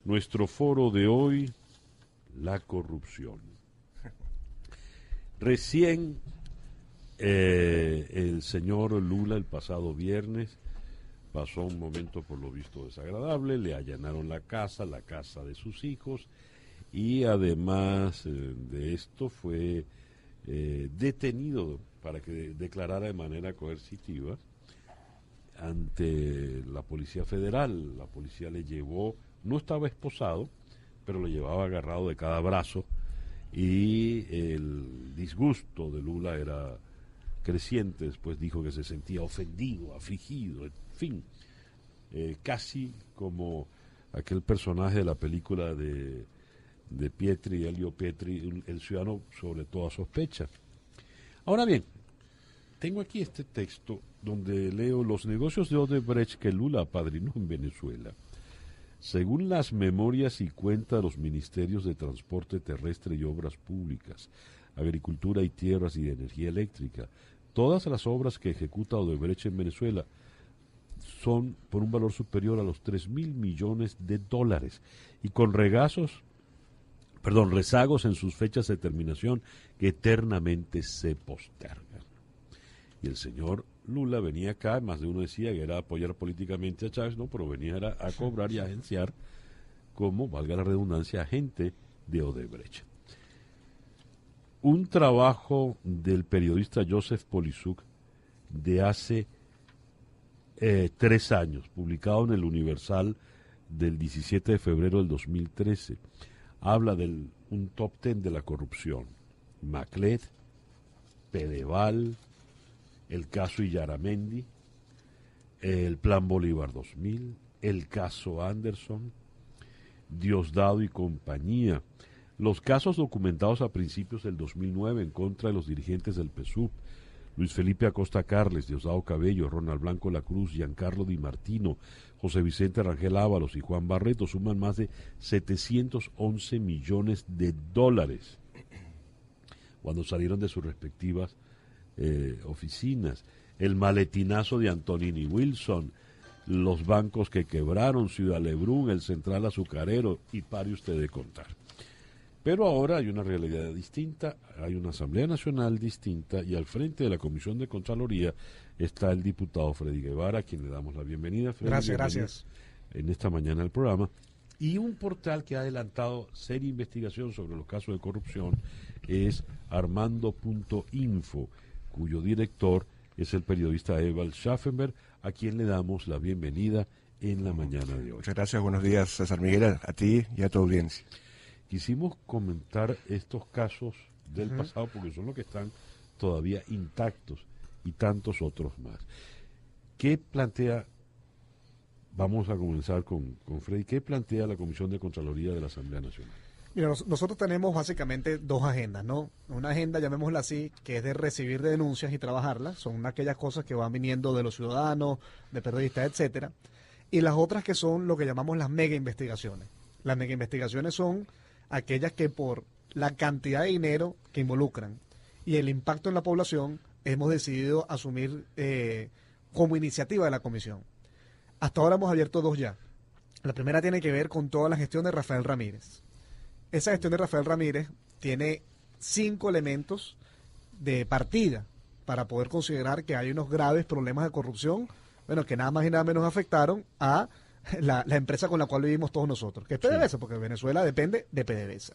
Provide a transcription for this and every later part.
Nuestro foro de hoy, la corrupción. Recién el señor Lula el pasado viernes pasó un momento por lo visto desagradable, le allanaron la casa de sus hijos, y además de esto fue detenido para que declarara de manera coercitiva ante la Policía Federal. La policía le llevó, no estaba esposado, pero lo llevaba agarrado de cada brazo, y el disgusto de Lula era creciente. Después dijo que se sentía ofendido, afligido, en fin, casi como aquel personaje de la película de Pietri, Elio Pietri, el ciudadano sobre toda sospecha. Ahora bien, tengo aquí este texto donde leo: los negocios de Odebrecht que Lula apadrinó en Venezuela. Según las memorias y cuentas de los ministerios de Transporte Terrestre y Obras Públicas, Agricultura y Tierras y de Energía Eléctrica, todas las obras que ejecuta Odebrecht en Venezuela son por un valor superior a los $3.000 millones, y con rezagos en sus fechas de terminación que eternamente se postergan. Y el señor Lula venía acá, más de uno decía que era apoyar políticamente a Chávez, no, pero venía a cobrar y a agenciar como, valga la redundancia, agente de Odebrecht. Un trabajo del periodista Joseph Polisuk de hace 3 años, publicado en el Universal del 17 de febrero del 2013, habla de un top 10 de la corrupción: Maclet, Pedeval, el caso Illaramendi, el Plan Bolívar 2000, el caso Anderson, Diosdado y compañía, los casos documentados a principios del 2009 en contra de los dirigentes del PSUV, Luis Felipe Acosta Carles, Diosdado Cabello, Ronald Blanco La Cruz, Giancarlo Di Martino, José Vicente Rangel Ábalos y Juan Barreto, suman más de $711 millones cuando salieron de sus respectivas oficinas. El maletinazo de Antonini Wilson, los bancos que quebraron, Ciudad Lebrún, el Central Azucarero, y pare usted de contar. Pero ahora hay una realidad distinta, hay una Asamblea Nacional distinta, y al frente de la Comisión de Contraloría está el diputado Freddy Guevara, a quien le damos la bienvenida. Freddy, gracias. En esta mañana al programa. Y un portal que ha adelantado seria investigación sobre los casos de corrupción es Armando.info, cuyo director es el periodista Ewald Schaffenberg, a quien le damos la bienvenida en la mañana de hoy. Muchas gracias, buenos días, César Miguel, a ti y a tu audiencia. Quisimos comentar estos casos del pasado porque son los que están todavía intactos, y tantos otros más. ¿Qué plantea? Vamos a comenzar con Freddy. ¿Qué plantea la Comisión de Contraloría de la Asamblea Nacional? Mira, nosotros tenemos básicamente 2 agendas, ¿no? Una agenda, llamémosla así, que es de recibir denuncias y trabajarlas. Son aquellas cosas que van viniendo de los ciudadanos, de periodistas, etcétera. Y las otras que son lo que llamamos las mega investigaciones. Las mega investigaciones son aquellas que por la cantidad de dinero que involucran y el impacto en la población hemos decidido asumir como iniciativa de la comisión. Hasta ahora hemos abierto 2 ya. La primera tiene que ver con toda la gestión de Rafael Ramírez. Esa gestión de Rafael Ramírez tiene 5 elementos de partida para poder considerar que hay unos graves problemas de corrupción, bueno, que nada más y nada menos afectaron a la empresa con la cual vivimos todos nosotros, que es PDVSA, sí, porque Venezuela depende de PDVSA.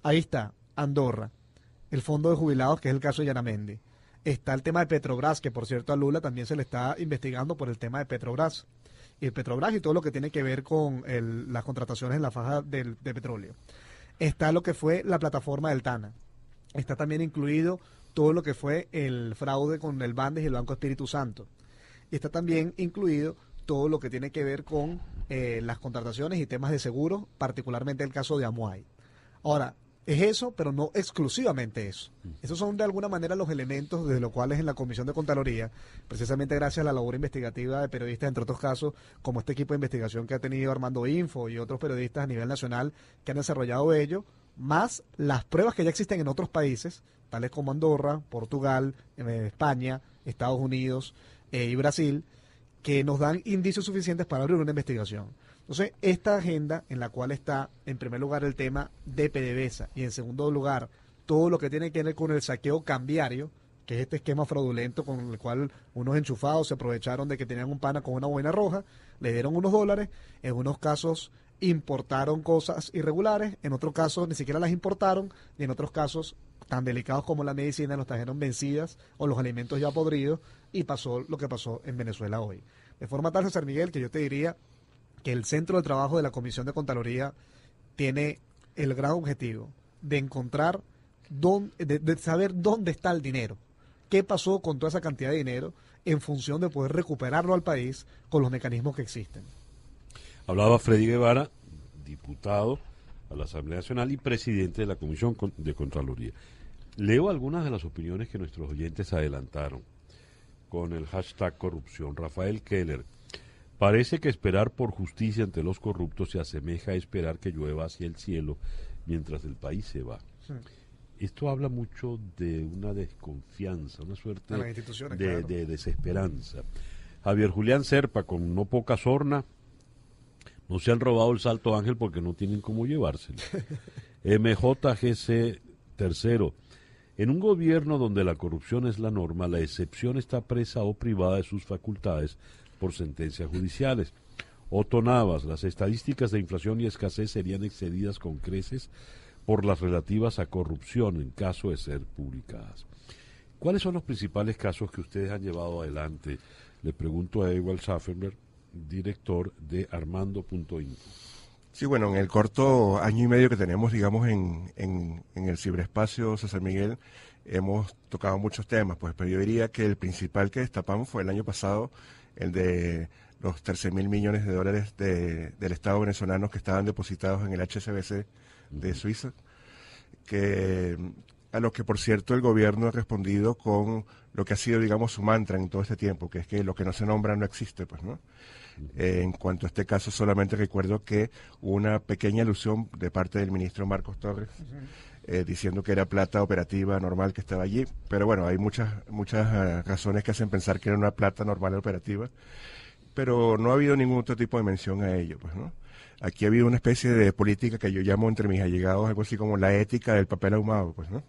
Ahí está Andorra, el fondo de jubilados, que es el caso de Yanamendi. Está el tema de Petrobras, que por cierto a Lula también se le está investigando por el tema de Petrobras. Y el Petrobras y todo lo que tiene que ver con las contrataciones en la faja de petróleo. Está lo que fue la plataforma del TANA. Está también incluido todo lo que fue el fraude con el Bandes y el Banco Espíritu Santo. Y está también incluido todo lo que tiene que ver con las contrataciones y temas de seguro, particularmente el caso de Amuay. Ahora, es eso, pero no exclusivamente eso. Esos son de alguna manera los elementos desde los cuales en la Comisión de Contraloría, precisamente gracias a la labor investigativa de periodistas, entre otros casos, como este equipo de investigación que ha tenido Armando.info y otros periodistas a nivel nacional que han desarrollado ello, más las pruebas que ya existen en otros países, tales como Andorra, Portugal, España, Estados Unidos y Brasil, que nos dan indicios suficientes para abrir una investigación. Entonces, esta agenda en la cual está, en primer lugar, el tema de PDVSA y en segundo lugar, todo lo que tiene que ver con el saqueo cambiario, que es este esquema fraudulento con el cual unos enchufados se aprovecharon de que tenían un pana con una boina roja, le dieron unos dólares, en unos casos importaron cosas irregulares, en otros casos ni siquiera las importaron, y en otros casos tan delicados como la medicina los trajeron vencidas o los alimentos ya podridos, y pasó lo que pasó en Venezuela hoy. De forma tal, César Miguel, que yo te diría que el centro de trabajo de la Comisión de Contraloría tiene el gran objetivo de encontrar, de saber dónde está el dinero, qué pasó con toda esa cantidad de dinero, en función de poder recuperarlo al país con los mecanismos que existen. Hablaba Freddy Guevara, diputado a la Asamblea Nacional y presidente de la Comisión de Contraloría. Leo algunas de las opiniones que nuestros oyentes adelantaron con el hashtag corrupción. Rafael Keller: parece que esperar por justicia ante los corruptos se asemeja a esperar que llueva hacia el cielo mientras el país se va. Sí. Esto habla mucho de una desconfianza, una suerte de desesperanza. Javier Julián Serpa, con no poca sorna: no se han robado el Salto Ángel porque no tienen cómo llevárselo. MJGC III: en un gobierno donde la corrupción es la norma, la excepción está presa o privada de sus facultades por sentencias judiciales. Otto Navas: las estadísticas de inflación y escasez serían excedidas con creces por las relativas a corrupción en caso de ser publicadas. ¿Cuáles son los principales casos que ustedes han llevado adelante? Le pregunto a Ewald Schaffenberg, director de Armando.info. Sí, bueno, en el corto año y medio que tenemos, digamos, en el ciberespacio, César Miguel, hemos tocado muchos temas, pues, pero yo diría que el principal que destapamos fue el año pasado, el de los 13.000 millones de dólares del Estado venezolano que estaban depositados en el HSBC de Suiza, a lo que, por cierto, el gobierno ha respondido con lo que ha sido, digamos, su mantra en todo este tiempo, que es que lo que no se nombra no existe, pues, ¿no? En cuanto a este caso, solamente recuerdo que hubo una pequeña alusión de parte del ministro Marcos Torres, diciendo que era plata operativa normal que estaba allí, pero bueno, hay muchas razones que hacen pensar que era una plata normal operativa, pero no ha habido ningún otro tipo de mención a ello, pues, ¿no? Aquí ha habido una especie de política que yo llamo entre mis allegados algo así como la ética del papel ahumado, pues, ¿no?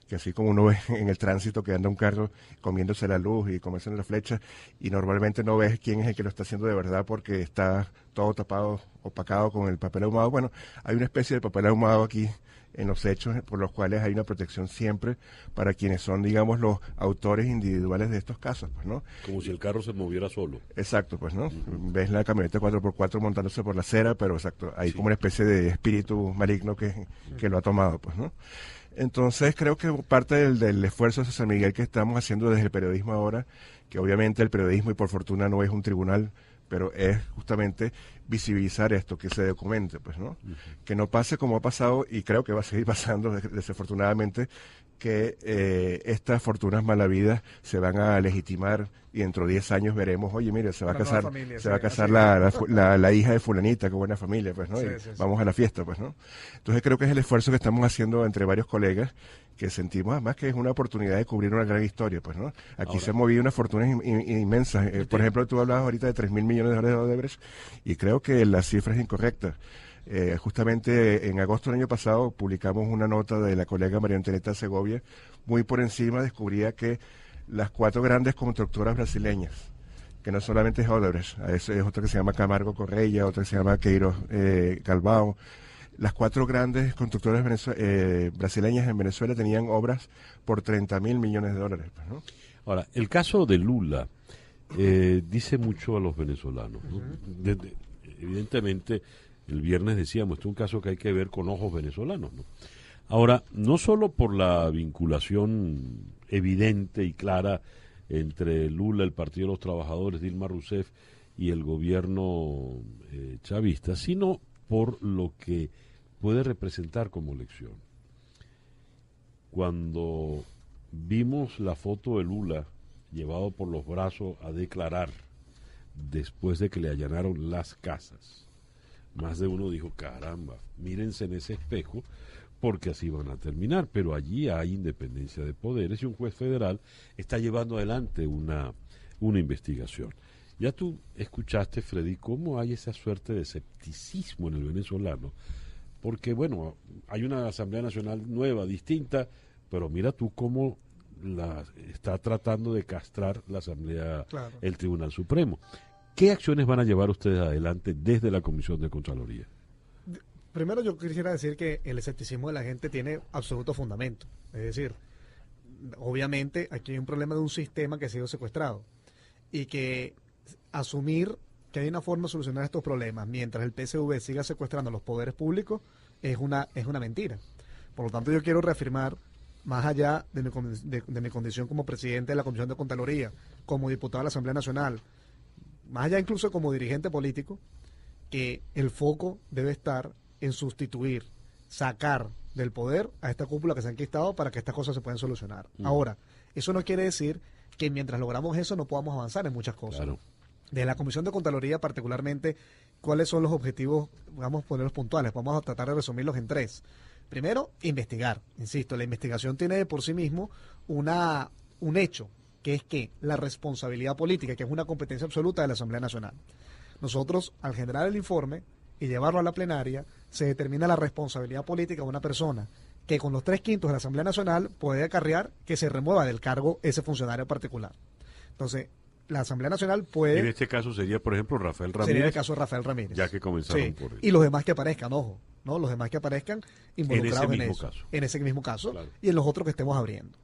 Que así como uno ve en el tránsito que anda un carro comiéndose la luz y comiéndose la flecha, y normalmente no ves quién es el que lo está haciendo de verdad porque está todo tapado, opacado con el papel ahumado. Bueno, hay una especie de papel ahumado aquí en los hechos por los cuales hay una protección siempre para quienes son, digamos, los autores individuales de estos casos, pues, ¿no? Como si el carro se moviera solo. Exacto, pues, ¿no? Ves la camioneta 4x4 montándose por la acera, pero exacto, hay como una especie de espíritu maligno que lo ha tomado, pues, ¿no? Entonces creo que parte del esfuerzo de San Miguel que estamos haciendo desde el periodismo ahora, que obviamente el periodismo y por fortuna no es un tribunal, pero es justamente visibilizar esto, que se documente, pues, ¿no? Que no pase como ha pasado, y creo que va a seguir pasando desafortunadamente, que estas fortunas malavidas se van a legitimar y dentro de 10 años veremos, oye, mire, se va a casar la hija de fulanita, qué buena familia, pues, ¿no? Sí, vamos a la fiesta, pues, ¿no? Entonces creo que es el esfuerzo que estamos haciendo entre varios colegas, que sentimos además que es una oportunidad de cubrir una gran historia, pues, ¿no? Aquí se han movido unas fortunas inmensas. Por ejemplo, tú hablabas ahorita de 3.000 millones de dólares de Odebrecht, y creo que la cifra es incorrecta. Justamente en agosto del año pasado publicamos una nota de la colega María Antonieta Segovia, muy por encima descubría que las 4 grandes constructoras brasileñas, que no solamente es Odebrecht, es otra que se llama Camargo Correia, otra que se llama Queiroz Galbao, las 4 grandes constructoras brasileñas en Venezuela tenían obras por 30.000 millones de dólares, pues, ¿no? Ahora, el caso de Lula dice mucho a los venezolanos, ¿no? Evidentemente, el viernes decíamos, este es un caso que hay que ver con ojos venezolanos, ¿no? Ahora, no solo por la vinculación evidente y clara entre Lula, el Partido de los Trabajadores, Dilma Rousseff y el gobierno chavista, sino por lo que puede representar como elección. Cuando vimos la foto de Lula llevado por los brazos a declarar después de que le allanaron las casas, más de uno dijo, caramba, mírense en ese espejo porque así van a terminar, pero allí hay independencia de poderes y un juez federal está llevando adelante una investigación. Ya tú escuchaste, Freddy, cómo hay esa suerte de escepticismo en el venezolano, porque bueno, hay una Asamblea Nacional nueva, distinta, pero mira tú cómo la está tratando de castrar la Asamblea, Claro. el Tribunal Supremo. ¿Qué acciones van a llevar ustedes adelante desde la Comisión de Contraloría? Primero yo quisiera decir que el escepticismo de la gente tiene absoluto fundamento. Es decir, obviamente aquí hay un problema de un sistema que ha sido secuestrado y que asumir que hay una forma de solucionar estos problemas mientras el PSV siga secuestrando los poderes públicos es una mentira. Por lo tanto, yo quiero reafirmar, más allá de mi condición como presidente de la Comisión de Contraloría, como diputado de la Asamblea Nacional, más allá incluso como dirigente político, que el foco debe estar en sustituir, sacar del poder a esta cúpula que se ha enquistado para que estas cosas se puedan solucionar. Ahora, eso no quiere decir que mientras logramos eso no podamos avanzar en muchas cosas. Claro. De la Comisión de Contraloría particularmente, ¿cuáles son los objetivos? Vamos a ponerlos puntuales, vamos a tratar de resumirlos en 3. Primero, investigar. Insisto, la investigación tiene de por sí mismo un hecho, que es que la responsabilidad política, que es una competencia absoluta de la Asamblea Nacional. Nosotros, al generar el informe y llevarlo a la plenaria, se determina la responsabilidad política de una persona que con los 3/5 de la Asamblea Nacional puede acarrear que se remueva del cargo ese funcionario particular. Entonces, la Asamblea Nacional puede... En este caso sería, por ejemplo, Rafael Ramírez. Sería el caso de Rafael Ramírez. Ya que comenzaron Sí. por él. Y los demás que aparezcan, ojo, ¿no? Los demás que aparezcan involucrados en, mismo eso. caso. En ese mismo caso. Claro. Y en los otros que estemos abriendo.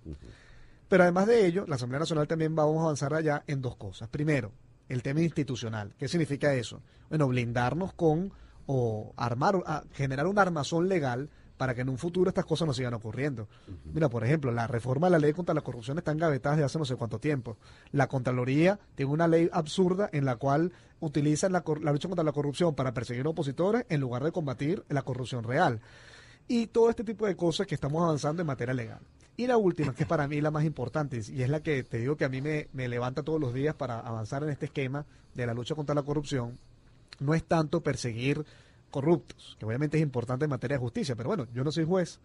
Pero además de ello, la Asamblea Nacional también vamos a avanzar allá en 2 cosas. Primero, el tema institucional. ¿Qué significa eso? Bueno, blindarnos con o generar un armazón legal para que en un futuro estas cosas no sigan ocurriendo. Mira, por ejemplo, la reforma de la ley contra la corrupción está engavetadas desde hace no sé cuánto tiempo. La Contraloría tiene una ley absurda en la cual utilizan la lucha contra la corrupción para perseguir opositores en lugar de combatir la corrupción real. Y todo este tipo de cosas que estamos avanzando en materia legal. Y la última, que es para mí la más importante, y es la que te digo que a mí me levanta todos los días para avanzar en este esquema de la lucha contra la corrupción, no es tanto perseguir corruptos, que obviamente es importante en materia de justicia, pero bueno, yo no soy juez,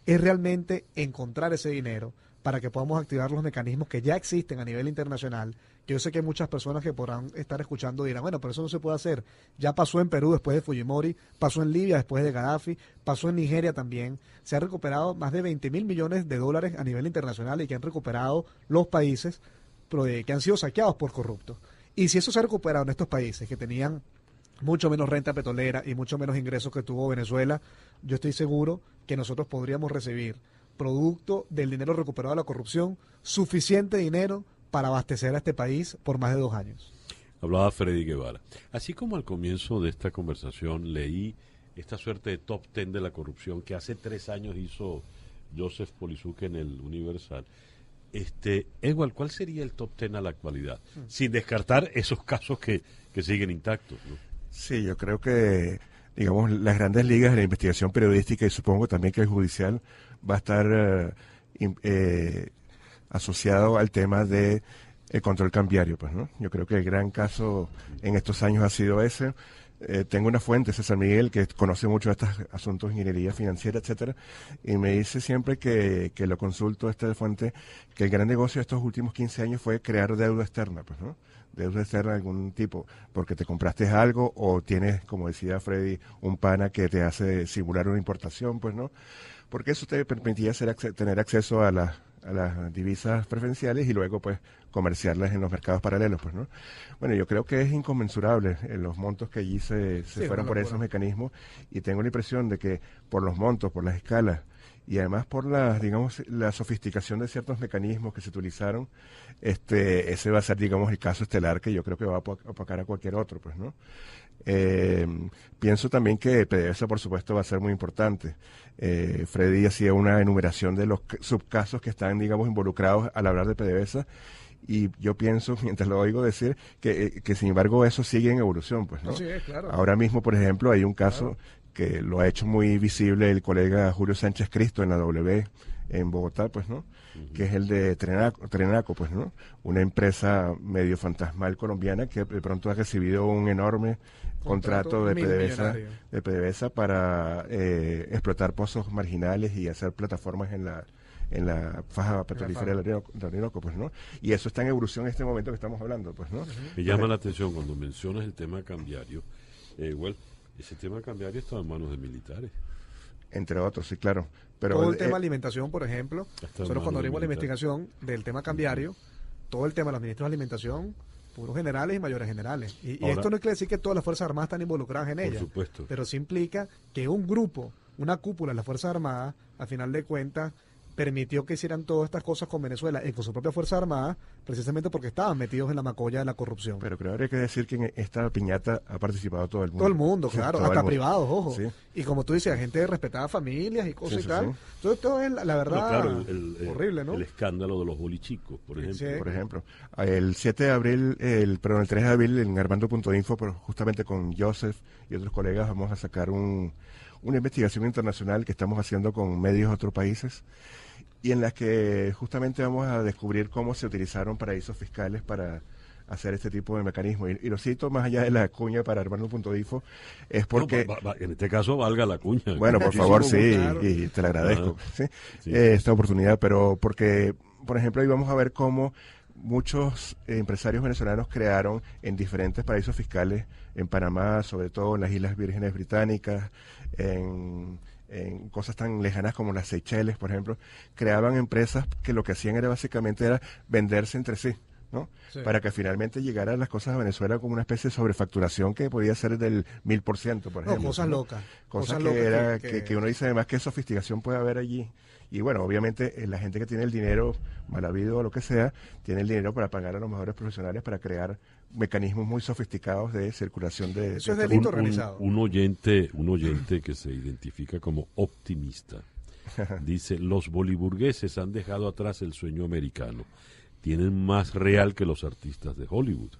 es realmente encontrar ese dinero para que podamos activar los mecanismos que ya existen a nivel internacional, que yo sé que hay muchas personas que podrán estar escuchando y dirán, bueno, pero eso no se puede hacer, ya pasó en Perú después de Fujimori, pasó en Libia después de Gaddafi, pasó en Nigeria también, se han recuperado más de 20.000 millones de dólares a nivel internacional y que han recuperado los países que han sido saqueados por corruptos. Y si eso se ha recuperado en estos países que tenían mucho menos renta petrolera y mucho menos ingresos que tuvo Venezuela, yo estoy seguro que nosotros podríamos recibir, producto del dinero recuperado de la corrupción, suficiente dinero para abastecer a este país por más de 2 años. Hablaba Freddy Guevara. Así como al comienzo de esta conversación leí esta suerte de top 10 de la corrupción que hace 3 años hizo Joseph Polizuque en el Universal. Edward, ¿cuál sería el top 10 a la actualidad? Sin descartar esos casos que siguen intactos, ¿no? Sí, yo creo que, digamos, las grandes ligas de la investigación periodística y supongo también que el judicial va a estar asociado al tema de el control cambiario, pues, ¿no? Yo creo que el gran caso en estos años ha sido ese. Tengo una fuente, César Miguel, que conoce mucho de estos asuntos de ingeniería financiera, etcétera, y me dice siempre que lo consulto esta fuente, que el gran negocio de estos últimos 15 años fue crear deuda externa, pues, ¿no? Deuda externa de algún tipo, porque te compraste algo o tienes, como decía Freddy, un pana que te hace simular una importación, pues, ¿no? Porque eso te permitía tener acceso a las divisas preferenciales y luego pues comerciarlas en los mercados paralelos, pues, ¿no? Bueno, yo creo que es inconmensurable los montos que allí se fueron por esos mecanismos, y tengo la impresión de que por los montos, por las escalas y además por la sofisticación de ciertos mecanismos que se utilizaron, ese va a ser, digamos, el caso estelar que yo creo que va a opacar a cualquier otro, pues, ¿no? Pienso también que PDVSA, por supuesto, va a ser muy importante. Freddy hacía una enumeración de los subcasos que están, digamos, involucrados al hablar de PDVSA, y yo pienso, mientras lo oigo decir, que sin embargo eso sigue en evolución, pues, ¿no? Así es, claro. Ahora mismo, por ejemplo, hay un caso que lo ha hecho muy visible el colega Julio Sánchez Cristo en la W en Bogotá, pues, ¿no? Que es el de Trenaco, pues, ¿no? Una empresa medio fantasmal colombiana que de pronto ha recibido un enorme contrato de PDVSA para explotar pozos marginales y hacer plataformas en en la faja petrolífera del Orinoco, pues, ¿no? Y eso está en evolución en este momento que estamos hablando, pues, ¿no? Me llama la atención cuando mencionas el tema cambiario. Igual, ese tema cambiario está en manos de militares. Entre otros, sí, claro. Pero todo el tema alimentación, por ejemplo, Está nosotros cuando abrimos la militar. investigación del tema cambiario, todo el tema de los ministros de alimentación, puros generales y mayores generales. Y Ahora, esto no quiere decir que todas las Fuerzas Armadas están involucradas en por ella, supuesto. pero sí implica que un grupo, una cúpula de las Fuerzas Armadas, a final de cuentas, permitió que hicieran todas estas cosas con Venezuela y con su propia Fuerza Armada, precisamente porque estaban metidos en la macolla de la corrupción. Pero creo que hay que decir que en esta piñata ha participado todo el mundo. Todo el mundo, claro, Todo el hasta mundo. privados, ojo. Sí. Y como tú dices, gente de respetadas familias y cosas Sí, y sí, tal. sí. Entonces, todo es la verdad No, claro, horrible, ¿no? El escándalo de los bolichicos, por ejemplo. Sí. Por ejemplo, el 7 de abril, el 3 de abril en Armando.info, pero justamente con Joseph y otros colegas vamos a sacar una investigación internacional que estamos haciendo con medios de otros países y en la que justamente vamos a descubrir cómo se utilizaron paraísos fiscales para hacer este tipo de mecanismos. Y lo cito más allá de la cuña para Armando.info, es porque... No, en este caso valga la cuña. Bueno, por Muchísimo favor, gusto. sí, claro. y te lo agradezco, ¿sí? Sí. Esta oportunidad, pero porque, por ejemplo, ahí vamos a ver cómo muchos empresarios venezolanos crearon en diferentes paraísos fiscales, en Panamá, sobre todo en las Islas Vírgenes Británicas, en cosas tan lejanas como las Seychelles, por ejemplo, creaban empresas que lo que hacían era básicamente era venderse entre sí, ¿no? Sí. Para que finalmente llegaran las cosas a Venezuela como una especie de sobrefacturación que podía ser del 1000%, por No, ejemplo. cosas ¿no? locas. Cosas locas que, era, que- que uno dice además qué sofisticación puede haber allí. Y bueno, obviamente la gente que tiene el dinero, mal habido o lo que sea, tiene el dinero para pagar a los mejores profesionales para crear mecanismos muy sofisticados de circulación de... Eso es de- delito organizado. Un oyente que se identifica como optimista dice: los boliburgueses han dejado atrás el sueño americano, tienen más real que los artistas de Hollywood.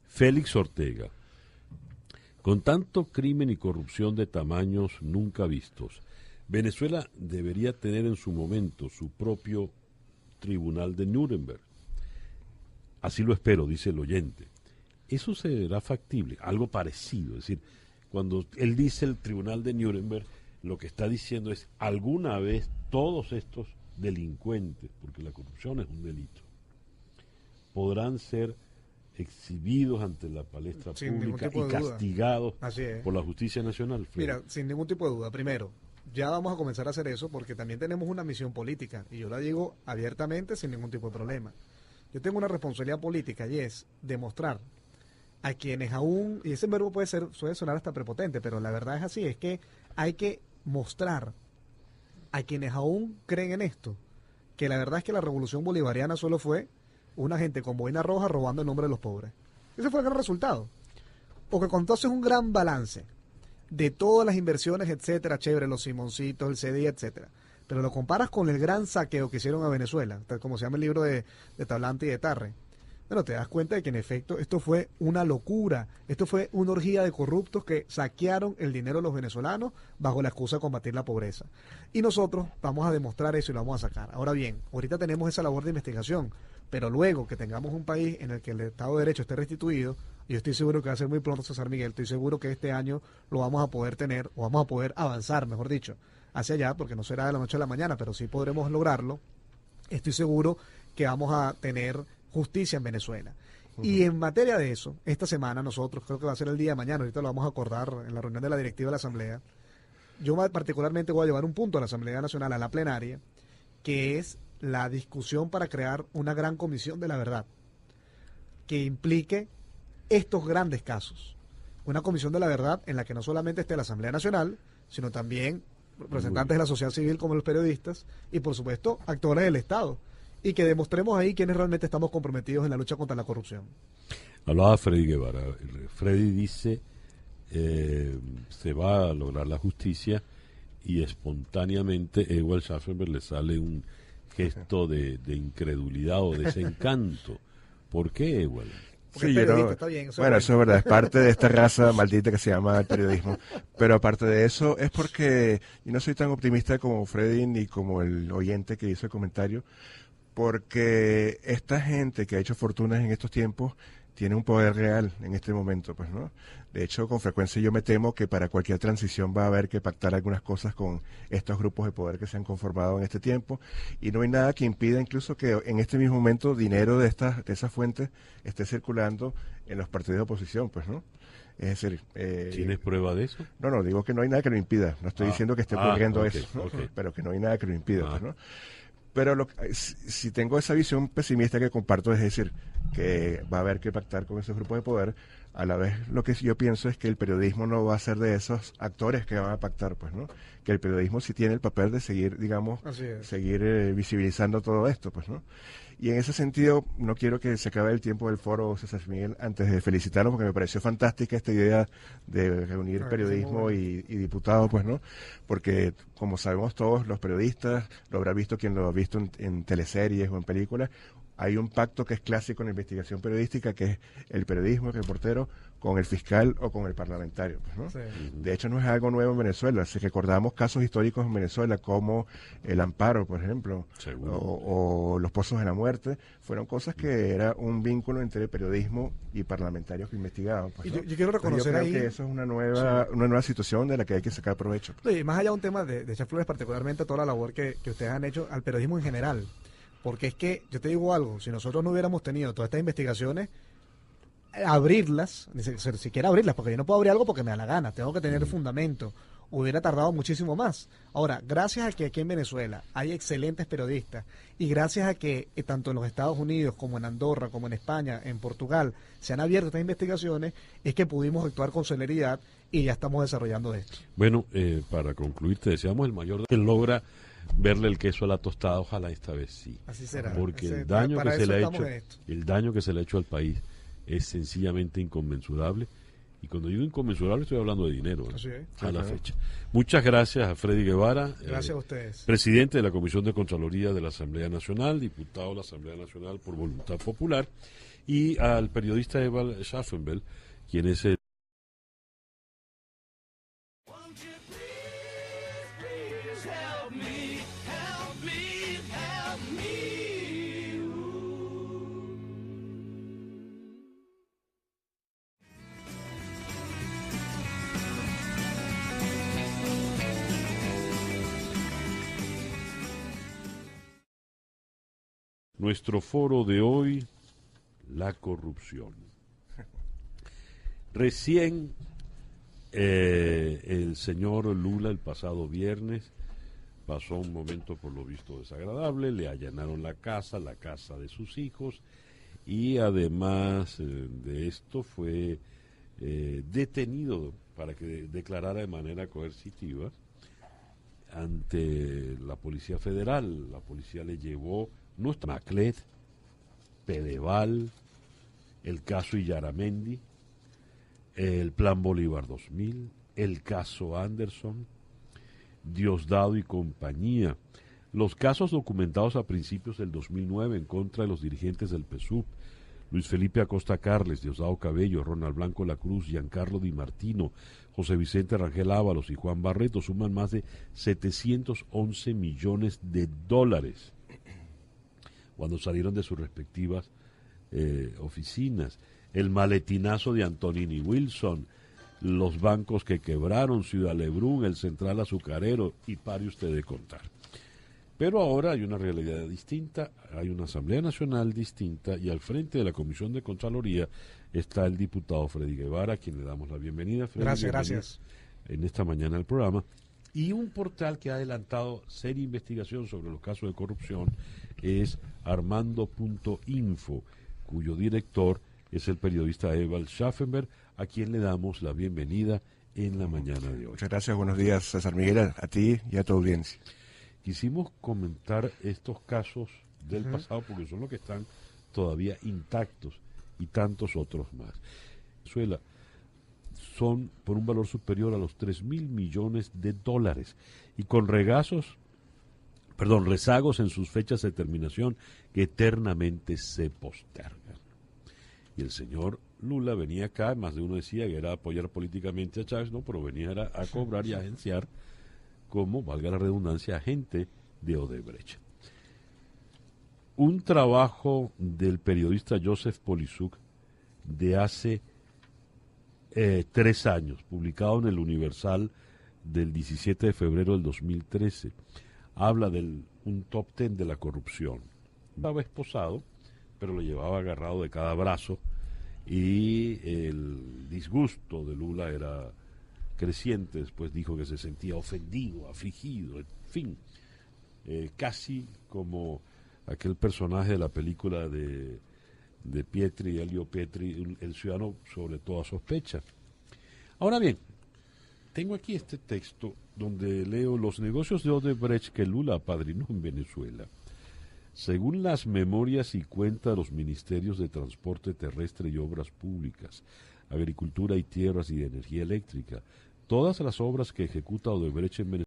Félix Ortega: con tanto crimen y corrupción de tamaños nunca vistos, Venezuela debería tener en su momento su propio tribunal de Nuremberg. Así lo espero, dice el oyente. ¿Eso será factible? Algo parecido. Es decir, cuando él dice el tribunal de Nuremberg, lo que está diciendo es: alguna vez todos estos delincuentes, porque la corrupción es un delito, podrán ser exhibidos ante la palestra Sin ningún pública tipo y de duda. castigados Así es. por la justicia nacional. Freddy. Mira, sin ningún tipo de duda. Primero, ya vamos a comenzar a hacer eso porque también tenemos una misión política. Y yo la digo abiertamente, sin ningún tipo de problema. Yo tengo una responsabilidad política y es demostrar a quienes aún, y ese verbo suele sonar hasta prepotente, pero la verdad es así, es que hay que mostrar a quienes aún creen en esto, que la verdad es que la revolución bolivariana solo fue una gente con boina roja robando el nombre de los pobres. Ese fue el gran resultado. Porque cuando haces un gran balance de todas las inversiones, etcétera, chévere, los Simoncitos, el CDI, etcétera, pero lo comparas con el gran saqueo que hicieron a Venezuela, tal como se llama el libro de Tablante y de Tarre, bueno, te das cuenta de que en efecto esto fue una locura, esto fue una orgía de corruptos que saquearon el dinero de los venezolanos bajo la excusa de combatir la pobreza. Y nosotros vamos a demostrar eso y lo vamos a sacar. Ahora bien, ahorita tenemos esa labor de investigación, pero luego que tengamos un país en el que el Estado de Derecho esté restituido, y yo estoy seguro que va a ser muy pronto, César Miguel, estoy seguro que este año lo vamos a poder tener, o vamos a poder avanzar, mejor dicho, hacia allá, porque no será de la noche a la mañana, pero sí podremos lograrlo. Estoy seguro que vamos a tener justicia en Venezuela. Y en materia de eso, esta semana nosotros, creo que va a ser el día de mañana, ahorita lo vamos a acordar en la reunión de la directiva de la Asamblea, yo particularmente voy a llevar un punto a la Asamblea Nacional, a la plenaria, que es la discusión para crear una gran comisión de la verdad, que implique estos grandes casos. Una comisión de la verdad en la que no solamente esté la Asamblea Nacional, sino también representantes de la sociedad civil como los periodistas y por supuesto actores del Estado, y que demostremos ahí quiénes realmente estamos comprometidos en la lucha contra la corrupción. Hablaba Freddy Guevara. Freddy dice: se va a lograr la justicia, y espontáneamente a Ewald Schaffenberg le sale un gesto de incredulidad o desencanto. ¿Por qué, Ewald? Porque Sí, es yo periodista, no- está bien, eso bueno, es eso es verdad, es parte de esta raza maldita que se llama el periodismo. Pero aparte de eso, es porque yo no soy tan optimista como Freddy ni como el oyente que hizo el comentario, porque esta gente que ha hecho fortunas en estos tiempos tiene un poder real en este momento, pues, ¿no? De hecho, con frecuencia yo me temo que para cualquier transición va a haber que pactar algunas cosas con estos grupos de poder que se han conformado en este tiempo, y no hay nada que impida incluso que en este mismo momento dinero de esas fuentes esté circulando en los partidos de oposición, pues, ¿no? Es decir, ¿tienes prueba de eso? No, digo que no hay nada que lo impida. No estoy diciendo que esté ocurriendo okay, eso, ¿no? okay. Pero que no hay nada que lo impida, pues, ¿no? Pero si tengo esa visión pesimista que comparto, es decir, que va a haber que pactar con esos grupos de poder, a la vez lo que yo pienso es que el periodismo no va a ser de esos actores que van a pactar, pues, ¿no? Que el periodismo sí tiene el papel de seguir, digamos, seguir visibilizando todo esto, pues, ¿no? Y en ese sentido, no quiero que se acabe el tiempo del foro, César Miguel, antes de felicitarlo, porque me pareció fantástica esta idea de reunir periodismo y diputados, pues, ¿no? Porque, como sabemos todos, los periodistas, lo habrá visto quien lo ha visto en teleseries o en películas, hay un pacto que es clásico en la investigación periodística, que es el periodismo, el reportero, con el fiscal o con el parlamentario, pues, ¿no? Sí. De hecho, no es algo nuevo en Venezuela. Si recordamos casos históricos en Venezuela, como el Amparo, por ejemplo, o los Pozos de la Muerte, fueron cosas que era un vínculo entre el periodismo y parlamentarios que investigaban. Pues, ¿no? yo quiero reconocer ahí que eso es una nueva situación de la que hay que sacar provecho. Sí, más allá de un tema de echar flores, particularmente toda la labor que ustedes han hecho al periodismo en general. Porque es que, yo te digo algo, si nosotros no hubiéramos tenido todas estas investigaciones, abrirlas, ni siquiera abrirlas, porque yo no puedo abrir algo porque me da la gana, tengo que tener fundamento, hubiera tardado muchísimo más. Ahora, gracias a que aquí en Venezuela hay excelentes periodistas, y gracias a que tanto en los Estados Unidos como en Andorra, como en España, en Portugal, se han abierto estas investigaciones, es que pudimos actuar con celeridad y ya estamos desarrollando esto. Bueno, para concluir, te deseamos el mayor que logra verle el queso a la tostada, ojalá esta vez sí. Así será. Porque el daño que se le ha hecho al país es sencillamente inconmensurable. Y cuando digo inconmensurable estoy hablando de dinero, a la fecha. Muchas gracias a Freddy Guevara. Gracias a ustedes. Presidente de la Comisión de Contraloría de la Asamblea Nacional, diputado de la Asamblea Nacional por voluntad popular, y al periodista Eval Schaffenberg, quien es el nuestro foro de hoy, la corrupción. Recién el señor Lula el pasado viernes pasó un momento por lo visto desagradable, le allanaron la casa de sus hijos, y además de esto fue detenido para que declarara de manera coercitiva ante la Policía Federal. La policía le llevó nuestra Maclet, Pedeval, el caso Illaramendi, el Plan Bolívar 2000, el caso Anderson, Diosdado y compañía, los casos documentados a principios del 2009 en contra de los dirigentes del PSUV, Luis Felipe Acosta Carles, Diosdado Cabello, Ronald Blanco La Cruz, Giancarlo Di Martino, José Vicente Rangel Ábalos y Juan Barreto, suman más de 711 millones de dólares cuando salieron de sus respectivas oficinas. El maletinazo de Antonini Wilson, los bancos que quebraron, Ciudad Lebrún, el Central Azucarero, y pare usted de contar. Pero ahora hay una realidad distinta, hay una Asamblea Nacional distinta, y al frente de la Comisión de Contraloría está el diputado Freddy Guevara, a quien le damos la bienvenida. Freddy, gracias. En esta mañana al programa. Y un portal que ha adelantado seria investigación sobre los casos de corrupción es Armando.info, cuyo director es el periodista Eval Schaffenberg, a quien le damos la bienvenida en la mañana de hoy. Muchas gracias, buenos días, César Miguel, a ti y a tu audiencia. Quisimos comentar estos casos del pasado porque son los que están todavía intactos, y tantos otros más. Venezuela son por un valor superior a los 3.000 millones de dólares, y con rezagos en sus fechas de terminación que eternamente se postergan. Y el señor Lula venía acá, más de uno decía que era apoyar políticamente a Chávez, no, pero venía a cobrar y a agenciar como, valga la redundancia, agente de Odebrecht. Un trabajo del periodista Joseph Polisuk de hace 3 años, publicado en el Universal del 17 de febrero del 2013. Habla de un top 10 de la corrupción. Estaba esposado, pero lo llevaba agarrado de cada brazo, y el disgusto de Lula era creciente. Después dijo que se sentía ofendido, afligido, en fin, casi como aquel personaje de la película de Pietri, Elio Pietri, el ciudadano sobre toda sospecha. Ahora bien, tengo aquí este texto donde leo los negocios de Odebrecht que Lula apadrinó en Venezuela. Según las memorias y cuentas de los ministerios de Transporte Terrestre y Obras Públicas, Agricultura y Tierras y de Energía Eléctrica, todas las obras que ejecuta Odebrecht en Venezuela